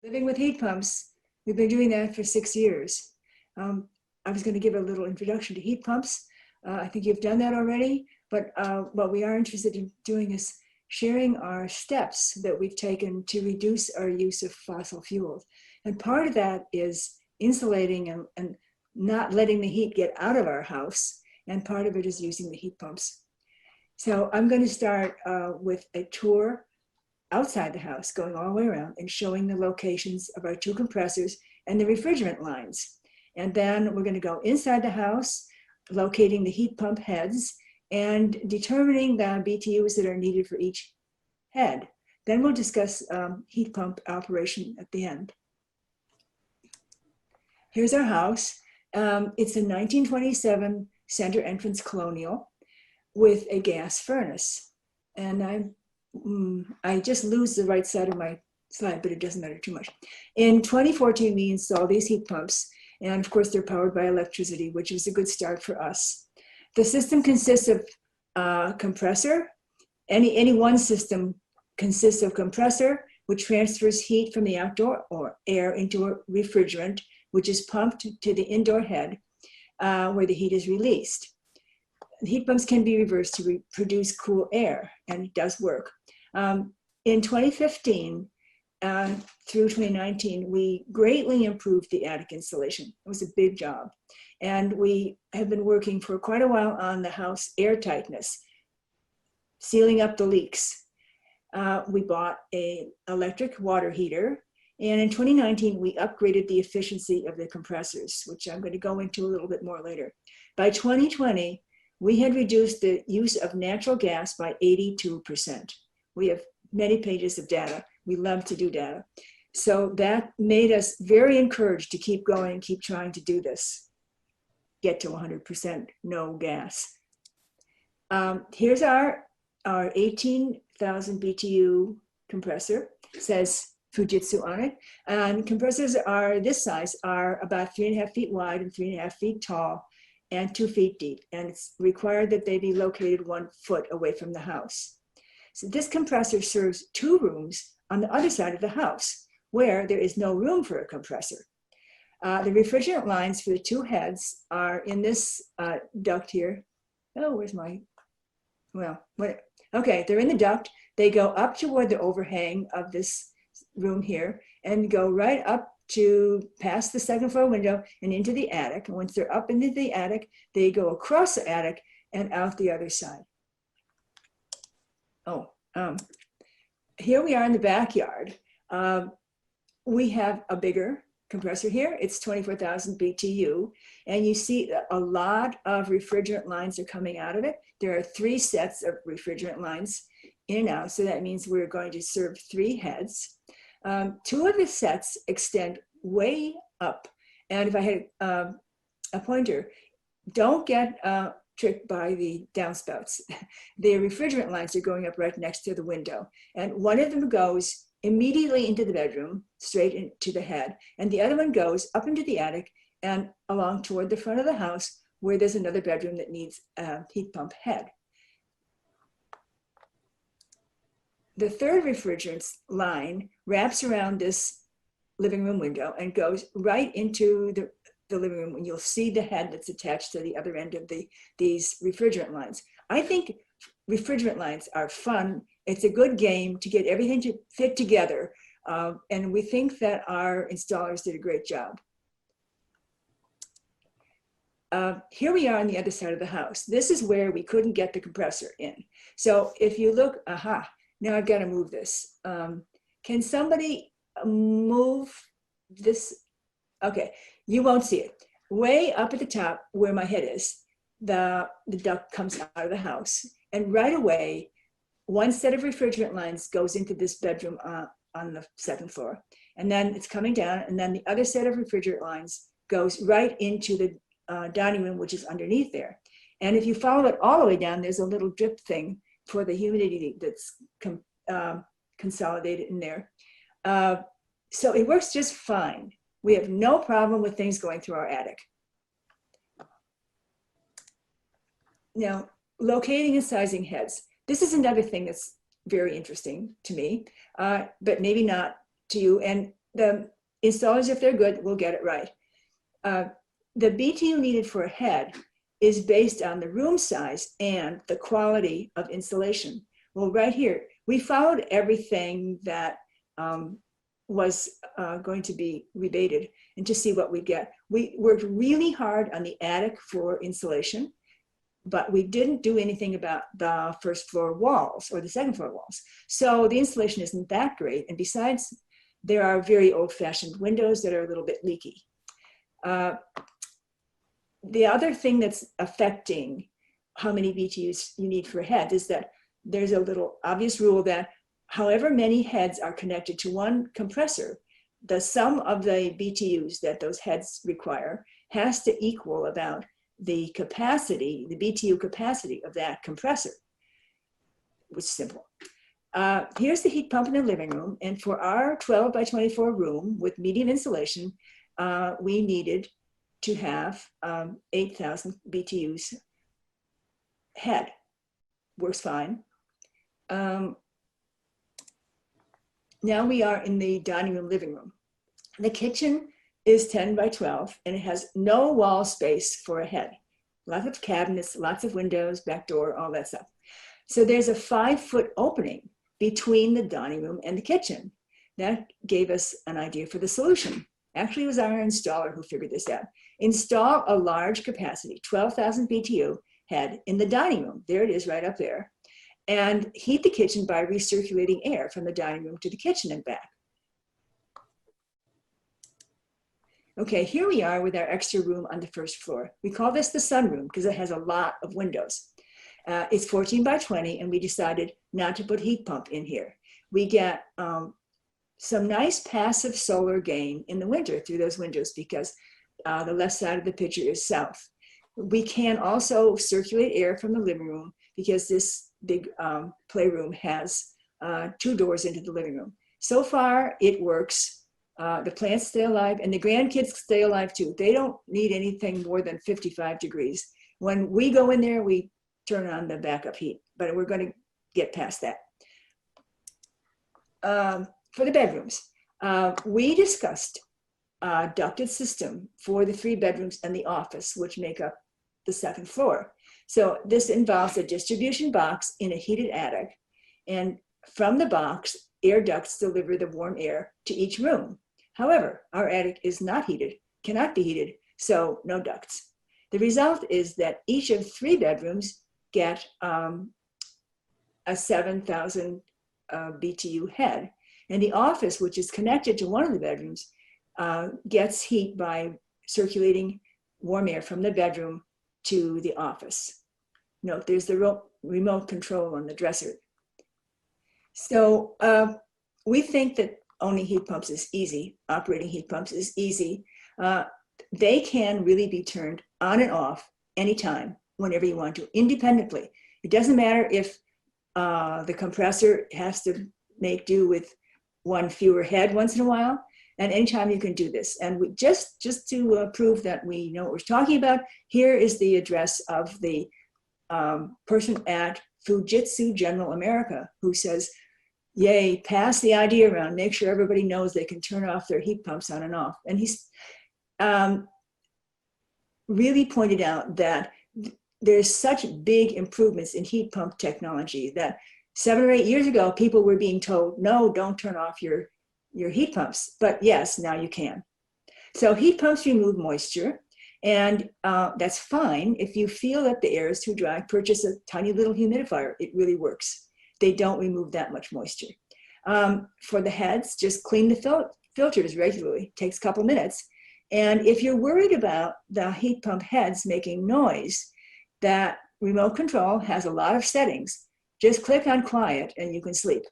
Living with heat pumps, we've been doing that for 6 years. I was going to give a little introduction to heat pumps. I think you've done that already, but what we are interested in doing is sharing our steps that we've taken to reduce our use of fossil fuels. And part of that is insulating and not letting the heat get out of our house. And part of it is using the heat pumps. So I'm going to start with a tour outside the house, going all the way around and showing the locations of our two compressors and the refrigerant lines. And then we're going to go inside the house, locating the heat pump heads and determining the BTUs that are needed for each head. Then we'll discuss heat pump operation at the end. Here's our house. It's a 1927 center entrance Colonial with a gas furnace. And I just lose the right side of my slide, but it doesn't matter too much. In 2014, we installed these heat pumps, and of course they're powered by electricity, which was a good start for us. The system consists of compressor. Any one system consists of compressor, which transfers heat from the outdoor or air into a refrigerant, which is pumped to the indoor head, where the heat is released. The heat pumps can be reversed to produce cool air, and it does work. In 2015 through 2019, we greatly improved the attic insulation. It was a big job. And we have been working for quite a while on the house air tightness, sealing up the leaks. We bought an electric water heater. And in 2019, we upgraded the efficiency of the compressors, which I'm going to go into a little bit more later. By 2020, we had reduced the use of natural gas by 82%. We have many pages of data. We love to do data. So that made us very encouraged to keep going and keep trying to do this. Get to 100% no gas. Here's our 18,000 BTU compressor. It says Fujitsu on it. And compressors are this size, are about 3.5 feet wide and 3.5 feet tall and 2 feet deep. And it's required that they be located 1 foot away from the house. So this compressor serves 2 rooms on the other side of the house where there is no room for a compressor. The refrigerant lines for the 2 heads are in this duct here. Oh, where's my, well, what? Okay, they're in the duct. They go up toward the overhang of this room here and go right up to past the second floor window and into the attic. And once they're up into the attic, they go across the attic and out the other side. Oh, here we are in the backyard. We have a bigger compressor here. It's 24,000 BTU. And you see a lot of refrigerant lines are coming out of it. There are 3 sets of refrigerant lines in and out. So that means we're going to serve 3 heads. 2 of the sets extend way up. And if I had a pointer, don't get tricked by the downspouts. The refrigerant lines are going up right next to the window. And one of them goes immediately into the bedroom, straight into the head. And the other one goes up into the attic and along toward the front of the house where there's another bedroom that needs a heat pump head. The third refrigerant line wraps around this living room window and goes right into the living room, and you'll see the head that's attached to the other end of these refrigerant lines. I think refrigerant lines are fun. It's a good game to get everything to fit together. And we think that our installers did a great job. Here we are on the other side of the house. This is where we couldn't get the compressor in. So if you look, now I've got to move this. Can somebody move this? Okay, you won't see it. Way up at the top where my head is, the duct comes out of the house. And right away, 1 set of refrigerant lines goes into this bedroom on the 2nd floor. And then it's coming down, and then the other set of refrigerant lines goes right into the dining room, which is underneath there. And if you follow it all the way down, there's a little drip thing for the humidity that's consolidated in there. So it works just fine. We have no problem with things going through our attic. Now, locating and sizing heads. This is another thing that's very interesting to me, but maybe not to you. And the installers, if they're good, will get it right. The BTU needed for a head is based on the room size and the quality of insulation. Well, right here, we followed everything that was going to be rebated and to see what we get. We worked really hard on the attic for insulation, but we didn't do anything about the first floor walls or the second floor walls. So the insulation isn't that great. And besides, there are very old-fashioned windows that are a little bit leaky. The other thing that's affecting how many BTUs you need for a head is that there's a little obvious rule that however many heads are connected to one compressor, the sum of the BTUs that those heads require has to equal about the capacity, the BTU capacity of that compressor, which is simple. Here's the heat pump in the living room. And for our 12 by 24 room with medium insulation, we needed to have 8,000 BTUs head. Works fine. Now we are in the dining room, living room. The kitchen is 10 by 12 and it has no wall space for a head. Lots of cabinets, lots of windows, back door, all that stuff. So there's a 5-foot opening between the dining room and the kitchen. That gave us an idea for the solution. Actually, it was our installer who figured this out. Install a large capacity, 12,000 BTU head in the dining room. There it is right up there. And heat the kitchen by recirculating air from the dining room to the kitchen and back. Okay, here we are with our extra room on the first floor. We call this the sunroom because it has a lot of windows. It's 14 by 20 and we decided not to put heat pump in here. We get some nice passive solar gain in the winter through those windows because the left side of the picture is south. We can also circulate air from the living room because this big playroom has 2 doors into the living room. So far, it works. The plants stay alive and the grandkids stay alive too. They don't need anything more than 55 degrees. When we go in there, we turn on the backup heat, but we're going to get past that. For the bedrooms, we discussed a ducted system for the 3 bedrooms and the office, which make up the 2nd floor. So this involves a distribution box in a heated attic, and from the box, air ducts deliver the warm air to each room. However, our attic is not heated, cannot be heated, so no ducts. The result is that each of 3 bedrooms get a 7,000 BTU head, and the office, which is connected to one of the bedrooms, gets heat by circulating warm air from the bedroom to the office. Note, there's the remote control on the dresser. So we think that owning heat pumps is easy. Operating heat pumps is easy. They can really be turned on and off anytime, whenever you want to, independently. It doesn't matter if the compressor has to make do with one fewer head once in a while, and anytime you can do this. And we just to prove that we know what we're talking about, here is the address of the person at Fujitsu General America who says, yay, pass the idea around, make sure everybody knows they can turn off their heat pumps on and off. And he's really pointed out that there's such big improvements in heat pump technology that 7 or 8 years ago, people were being told, no, don't turn off your heat pumps. But yes, now you can. So heat pumps remove moisture, and that's fine. If you feel that the air is too dry, purchase a tiny little humidifier. It really works. They don't remove that much moisture. For the heads, just clean the filters regularly. It takes a couple minutes. And if you're worried about the heat pump heads making noise, that remote control has a lot of settings. Just click on quiet and you can sleep.